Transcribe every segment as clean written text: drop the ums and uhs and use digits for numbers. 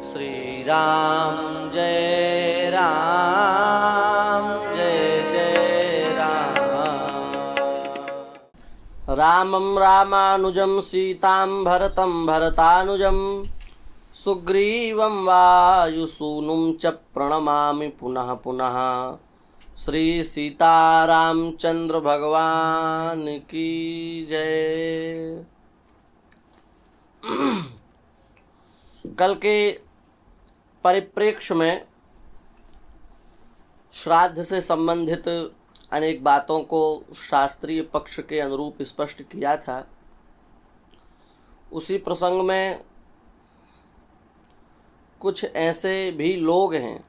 श्री राम जय जय राम। रामं रामानुजं सीतां भरतं भरतानुजं सुग्रीवं वायुसूनुं च प्रणमामि पुनः पुनः। श्री सीतारामचंद्र भगवान की जय। कल के परिप्रेक्ष्य में श्राद्ध से संबंधित अनेक बातों को शास्त्रीय पक्ष के अनुरूप स्पष्ट किया था। उसी प्रसंग में कुछ ऐसे भी लोग हैं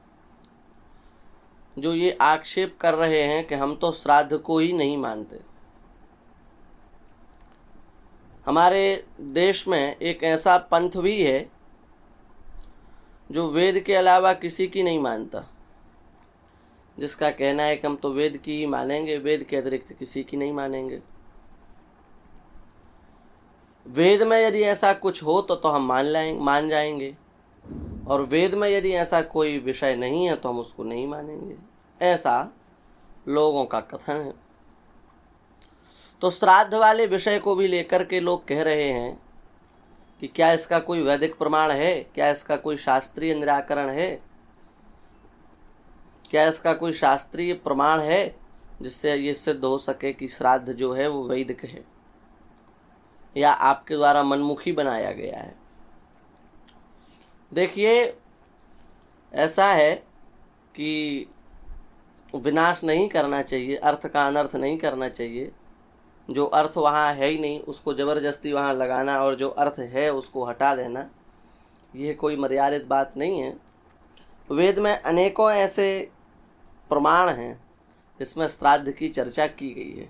जो ये आक्षेप कर रहे हैं कि हम तो श्राद्ध को ही नहीं मानते। हमारे देश में एक ऐसा पंथ भी है जो वेद के अलावा किसी की नहीं मानता, जिसका कहना है कि हम तो वेद की ही मानेंगे, वेद के अतिरिक्त किसी की नहीं मानेंगे। वेद में यदि ऐसा कुछ हो तो हम मान जाएंगे, और वेद में यदि ऐसा कोई विषय नहीं है तो हम उसको नहीं मानेंगे। ऐसा लोगों का कथन है। तो श्राद्ध वाले विषय को भी लेकर के लोग कह रहे हैं कि क्या इसका कोई वैदिक प्रमाण है, क्या इसका कोई शास्त्रीय निराकरण है, क्या इसका कोई शास्त्रीय प्रमाण है जिससे ये सिद्ध हो सके कि श्राद्ध जो है वो वैदिक है या आपके द्वारा मनमुखी बनाया गया है। देखिए, ऐसा है कि विनाश नहीं करना चाहिए, अर्थ का अनर्थ नहीं करना चाहिए। जो अर्थ वहाँ है ही नहीं उसको ज़बरदस्ती वहाँ लगाना और जो अर्थ है उसको हटा देना, यह कोई मर्यादित बात नहीं है। वेद में अनेकों ऐसे प्रमाण हैं जिसमें श्राद्ध की चर्चा की गई है।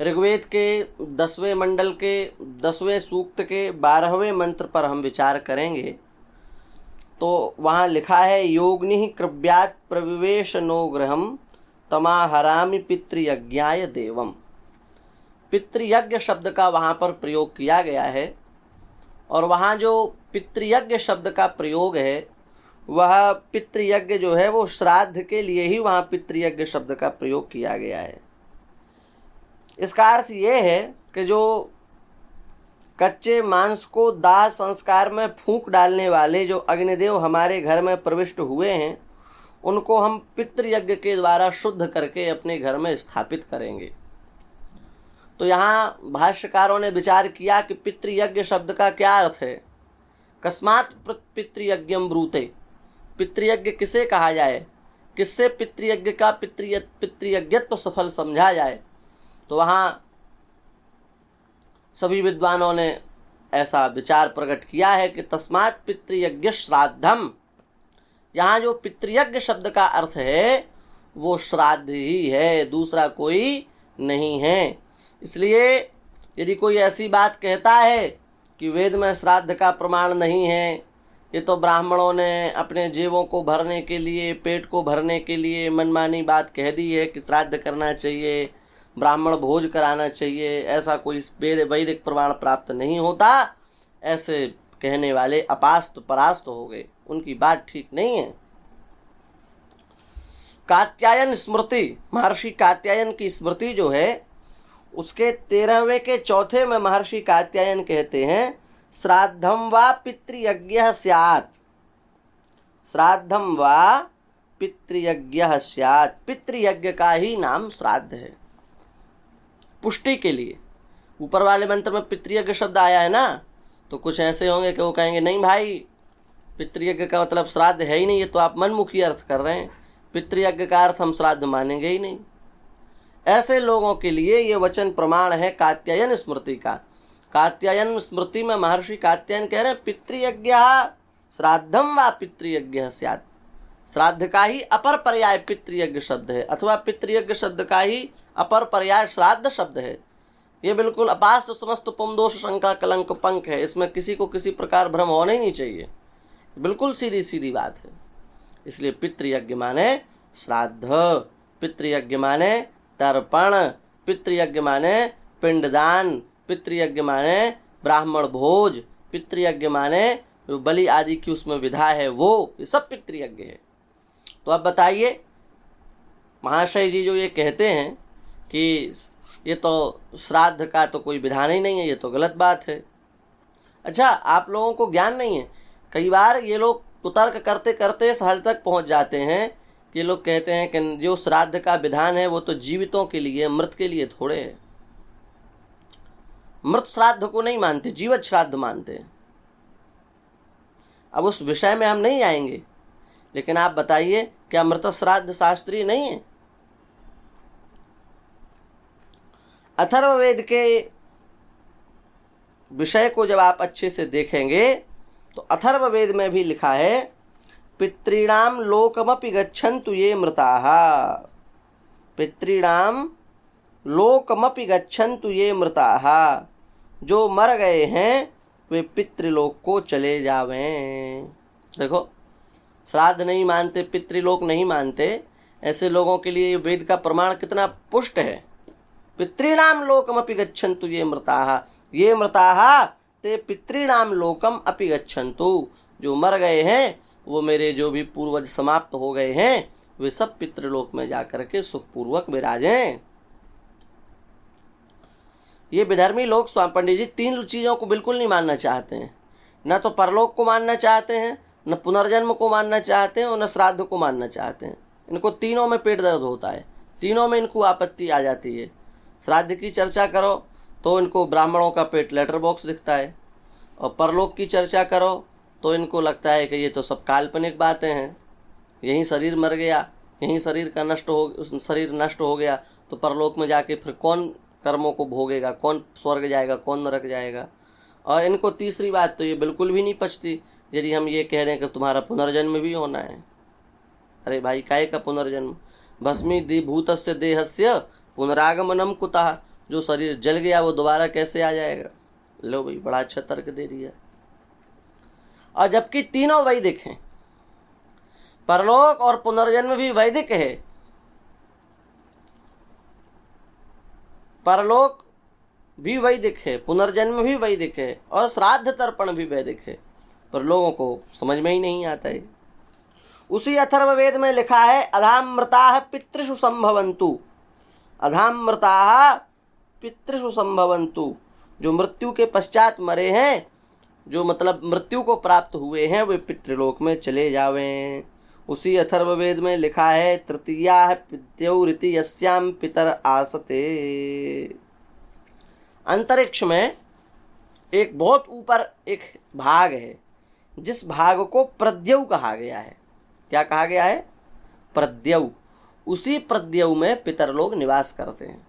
ऋग्वेद के 10वें मंडल के 10वें सूक्त के 12वें मंत्र पर हम विचार करेंगे तो वहाँ लिखा है, योग्निः कृव्यात् प्रविवेश नो गृहम् तमाहरामि पितृयज्ञाय देवम। पितृयज्ञ शब्द का वहाँ पर प्रयोग किया गया है, और वहाँ जो पितृयज्ञ शब्द का प्रयोग है वह पितृयज्ञ जो है वो श्राद्ध के लिए ही वहाँ पितृयज्ञ शब्द का प्रयोग किया गया है। इसका अर्थ ये है कि जो कच्चे मांस को दाह संस्कार में फूंक डालने वाले जो अग्निदेव हमारे घर में प्रविष्ट हुए हैं, उनको हम पितृयज्ञ के द्वारा शुद्ध करके अपने घर में स्थापित करेंगे। तो यहाँ भाष्यकारों ने विचार किया कि पितृयज्ञ शब्द का क्या अर्थ है। कस्मात् पितृयज्ञम ब्रूते, पितृयज्ञ किसे कहा जाए, किससे पितृयज्ञ का पितृयज्ञत्व सफल समझा जाए। तो वहाँ सभी विद्वानों ने ऐसा विचार प्रकट किया है कि तस्मात् पितृयज्ञ श्राद्धम। यहाँ जो पितृयज्ञ शब्द का अर्थ है वो श्राद्ध ही है, दूसरा कोई नहीं है। इसलिए यदि कोई ऐसी बात कहता है कि वेद में श्राद्ध का प्रमाण नहीं है, ये तो ब्राह्मणों ने अपने जेबों को भरने के लिए, पेट को भरने के लिए मनमानी बात कह दी है कि श्राद्ध करना चाहिए, ब्राह्मण भोज कराना चाहिए, ऐसा कोई वैदिक प्रमाण प्राप्त नहीं होता, ऐसे कहने वाले अपास्त परास्त हो गए, उनकी बात ठीक नहीं है। कात्यायन स्मृति, महर्षि कात्यायन की स्मृति जो है उसके 13वें के 4थे में महर्षि कात्यायन कहते हैं, श्राद्धम वा पितृयज्ञः स्यात्, श्राद्धम वा पितृयज्ञः स्यात्। पितृयज्ञ का ही नाम श्राद्ध है। पुष्टि के लिए ऊपर वाले मंत्र में पितृयज्ञ शब्द आया है ना, तो कुछ ऐसे होंगे कि वो कहेंगे नहीं भाई, पितृयज्ञ का मतलब श्राद्ध है ही नहीं, ये तो आप मनमुखी अर्थ कर रहे हैं, पितृयज्ञ का अर्थ हम श्राद्ध मानेंगे ही नहीं। ऐसे लोगों के लिए ये वचन प्रमाण है कात्यायन स्मृति का। कात्यायन स्मृति में महर्षि कात्यायन कह रहे हैं, पितृयज्ञ श्राद्धम वा पितृयज्ञ स्यात्। श्राद्ध का ही अपर पर्याय पितृयज्ञ शब्द है, अथवा पितृयज्ञ शब्द का ही अपर पर्याय श्राद्ध शब्द है। ये बिल्कुल अपास्त समस्त पुमदोष शंका कलंक पंक है, इसमें किसी को किसी प्रकार भ्रम होना ही नहीं चाहिए, बिल्कुल सीधी सीधी बात है। इसलिए पितृयज्ञ माने श्राद्ध, पितृयज्ञ माने तर्पण, पितृयज्ञ माने पिंडदान, पितृयज्ञ माने ब्राह्मण भोज, पितृयज्ञ माने जो बलि आदि की उसमें विधा है वो, ये सब पितृयज्ञ है। तो अब बताइए महाशय जी जो ये कहते हैं कि ये तो श्राद्ध का तो कोई विधान ही नहीं है, ये तो गलत बात है। अच्छा, आप लोगों को ज्ञान नहीं है। कई बार ये लोग कुतर्क करते करते इस हद तक पहुंच जाते हैं कि लोग कहते हैं कि जो श्राद्ध का विधान है वो तो जीवितों के लिए, मृत के लिए थोड़े है। मृत श्राद्ध को नहीं मानते, जीवित श्राद्ध मानते हैं। अब उस विषय में हम नहीं आएंगे, लेकिन आप बताइए क्या मृत श्राद्ध शास्त्रीय नहीं है? अथर्ववेद के विषय को जब आप अच्छे से देखेंगे तो अथर्ववेद में भी लिखा है पितॄणाम लोकमपि गच्छन्तु ये मृताः, पितॄणाम लोकमपि गच्छन्तु ये मृताः, जो मर गए हैं वे पितृलोक को चले जावें। देखो, श्राद्ध नहीं मानते, पितृलोक नहीं मानते, ऐसे लोगों के लिए वेद का प्रमाण कितना पुष्ट है। पितॄणाम लोकमपि गच्छन्तु ये मृताः, ये मृताः ते पितॄणाम लोकम अपि गच्छन्तु, जो मर गए हैं वो मेरे जो भी पूर्वज समाप्त हो गए हैं वे सब पितृलोक में जाकर के सुखपूर्वक विराजें। ये विधर्मी लोग स्वामी पंडित जी तीन चीज़ों को बिल्कुल नहीं मानना चाहते हैं। न तो परलोक को मानना चाहते हैं, न पुनर्जन्म को मानना चाहते हैं, और न श्राद्ध को मानना चाहते हैं। इनको तीनों में पेट दर्द होता है, तीनों में इनको आपत्ति आ जाती है। श्राद्ध की चर्चा करो तो इनको ब्राह्मणों का पेट लेटर बॉक्स दिखता है, और परलोक की चर्चा करो तो इनको लगता है कि ये तो सब काल्पनिक बातें हैं। यहीं शरीर मर गया, यहीं शरीर नष्ट हो गया तो परलोक में जाके फिर कौन कर्मों को भोगेगा, कौन स्वर्ग जाएगा, कौन नरक जाएगा। और इनको तीसरी बात तो ये बिल्कुल भी नहीं पचती यदि हम ये कह रहे हैं कि तुम्हारा पुनर्जन्म भी होना है। अरे भाई, काहे का पुनर्जन्म? भस्मी भूतस्य देहस्य पुनरागमनम कुतः, जो शरीर जल गया वो दोबारा कैसे आ जाएगा? लो भाई, बड़ा अच्छा तर्क दे दिया। और जबकि तीनों वैदिक हैं, परलोक और पुनर्जन्म भी वैदिक है, परलोक भी वैदिक है, पुनर्जन्म भी वैदिक है, और श्राद्ध तर्पण भी वैदिक है, पर लोगों को समझ में ही नहीं आता है। उसी अथर्ववेद में लिखा है अधामृताः पितृषु संभवन्तु, अधामृताः पितृषु संभवन्तु, जो मृत्यु के पश्चात मरे हैं, जो मतलब मृत्यु को प्राप्त हुए हैं, वे पितृलोक में चले जावें। उसी अथर्ववेद में लिखा है तृतीया पित्यौरिति यस्याम पितर आसते। अंतरिक्ष में एक बहुत ऊपर एक भाग है जिस भाग को प्रद्यौ कहा गया है। क्या कहा गया है? प्रद्यौ। उसी प्रद्यौ में पितर लोग निवास करते हैं।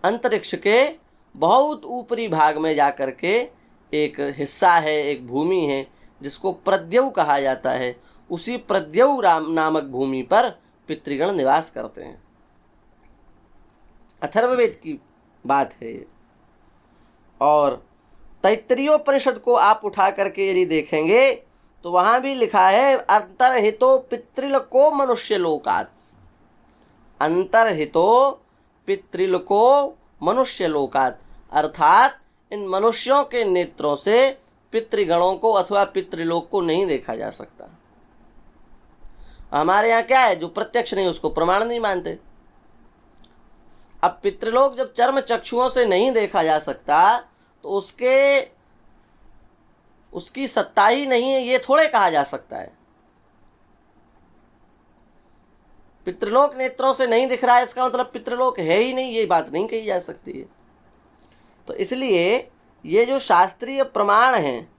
अंतरिक्ष के बहुत ऊपरी भाग में जाकर के एक हिस्सा है, एक भूमि है जिसको प्रद्यौ कहा जाता है। उसी प्रद्यौ नामक भूमि पर पितृगण निवास करते हैं। अथर्ववेद की बात है ये। और तैत्तिरीयोपनिषद को आप उठा करके यदि देखेंगे तो वहाँ भी लिखा है अंतर्हितो पितृलोको मनुष्य लोकात्, अंतर्हितो पितृलोको मनुष्य लोकात्, अर्थात इन मनुष्यों के नेत्रों से पितृगणों को अथवा पितृलोक को नहीं देखा जा सकता। हमारे यहाँ क्या है, जो प्रत्यक्ष नहीं उसको प्रमाण नहीं मानते। अब पितृलोक जब चर्म चक्षुओं से नहीं देखा जा सकता तो उसकी सत्ता ही नहीं है, ये थोड़े कहा जा सकता है। पितृलोक नेत्रों से नहीं दिख रहा है इसका मतलब पितृलोक है ही नहीं, ये बात नहीं कही जा सकती है। तो इसलिए ये जो शास्त्रीय प्रमाण हैं,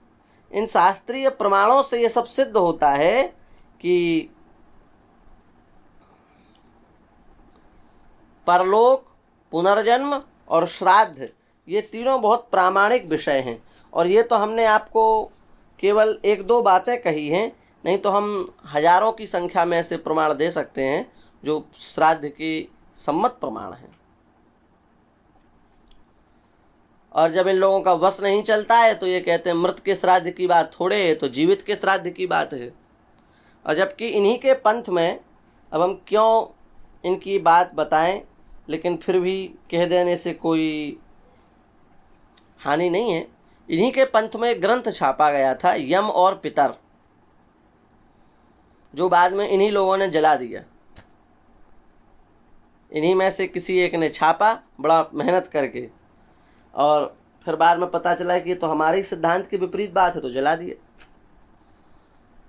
इन शास्त्रीय प्रमाणों से ये सब सिद्ध होता है कि परलोक, पुनर्जन्म और श्राद्ध ये तीनों बहुत प्रामाणिक विषय हैं। और ये तो हमने आपको केवल एक दो बातें कही हैं, नहीं तो हम हजारों की संख्या में ऐसे प्रमाण दे सकते हैं जो श्राद्ध की सम्मत प्रमाण हैं। और जब इन लोगों का वश नहीं चलता है तो ये कहते हैं मृत के श्राद्ध की बात थोड़े है, तो जीवित के श्राद्ध की बात है। और जबकि इन्हीं के पंथ में, अब हम क्यों इनकी बात बताएं, लेकिन फिर भी कह देने से कोई हानि नहीं है, इन्हीं के पंथ में एक ग्रंथ छापा गया था, यम और पितर, जो बाद में इन्हीं लोगों ने जला दिया। इन्हीं में से किसी एक ने छापा बड़ा मेहनत करके, और फिर बाद में पता चला कि तो हमारी सिद्धांत के विपरीत बात है, तो जला दिया।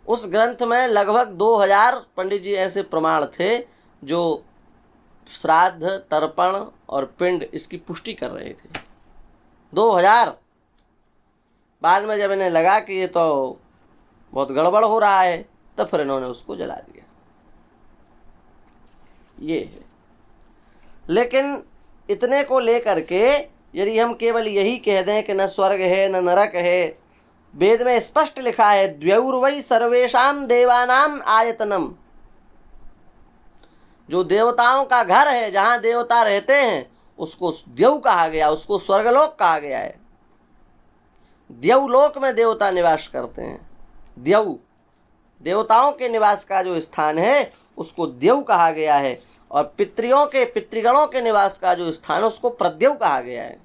उस ग्रंथ में लगभग 2000 पंडित जी ऐसे प्रमाण थे जो श्राद्ध, तर्पण और पिंड इसकी पुष्टि कर रहे थे। 2000। बाद में जब इन्हें लगा कि ये तो बहुत गड़बड़ हो रहा है, तब फिर इन्होंने उसको जला दिया। ये है। लेकिन इतने को लेकर के यदि हम केवल यही कह दें कि न स्वर्ग है न नरक है, वेद में स्पष्ट लिखा है द्यौर्वै सर्वेषां देवानां आयतनम, जो देवताओं का घर है, जहां देवता रहते हैं, उसको द्यौ कहा गया, उसको स्वर्गलोक कहा गया है। द्यौलोक में देवता निवास करते हैं। द्यौ देवताओं के निवास का जो स्थान है उसको द्यौ कहा गया है, और पितृगणों के निवास का जो स्थान है उसको प्रद्यौ कहा गया है।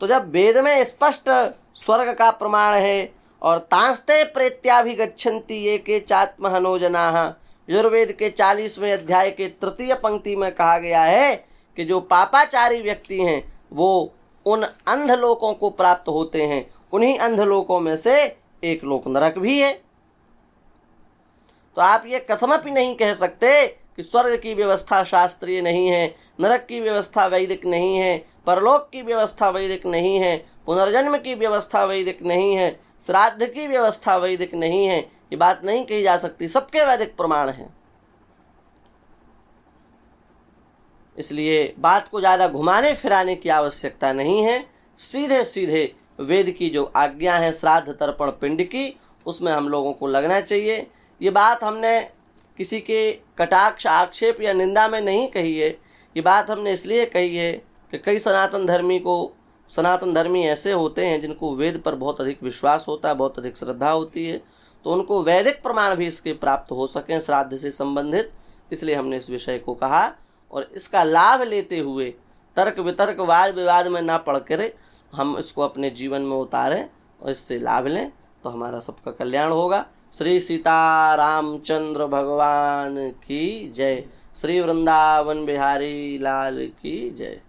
तो जब वेद में स्पष्ट स्वर्ग का प्रमाण है, और तांस्ते प्रेत्याभिगच्छन्ति ये के चात्महनो जनाः, यजुर्वेद के 40वें अध्याय के 3य पंक्ति में कहा गया है कि जो पापाचारी व्यक्ति हैं वो उन अंधलोकों को प्राप्त होते हैं। उन्हीं अंधलोकों में से एक लोक नरक भी है। तो आप ये कथमपि नहीं कह सकते कि स्वर्ग की व्यवस्था शास्त्रीय नहीं है, नरक की व्यवस्था वैदिक नहीं है, परलोक की व्यवस्था वैदिक नहीं है, पुनर्जन्म की व्यवस्था वैदिक नहीं है, श्राद्ध की व्यवस्था वैदिक नहीं है। ये बात नहीं कही जा सकती, सबके वैदिक प्रमाण हैं। इसलिए बात को ज़्यादा घुमाने फिराने की आवश्यकता नहीं है। सीधे सीधे वेद की जो आज्ञा है श्राद्ध, तर्पण, पिंड की, उसमें हम लोगों को लगना चाहिए। ये बात हमने किसी के कटाक्ष, आक्षेप या निंदा में नहीं कही है। ये बात हमने इसलिए कही है कि कई सनातन धर्मी ऐसे होते हैं जिनको वेद पर बहुत अधिक विश्वास होता है, बहुत अधिक श्रद्धा होती है, तो उनको वैदिक प्रमाण भी इसके प्राप्त हो सकें श्राद्ध से संबंधित। इसलिए हमने इस विषय को कहा, और इसका लाभ लेते हुए तर्क वितर्क, वाद विवाद में ना पड़ कर हम इसको अपने जीवन में उतारें और इससे लाभ लें, तो हमारा सबका कल्याण होगा। श्री सीता रामचंद्र भगवान की जय। श्री वृंदावन बिहारी लाल की जय।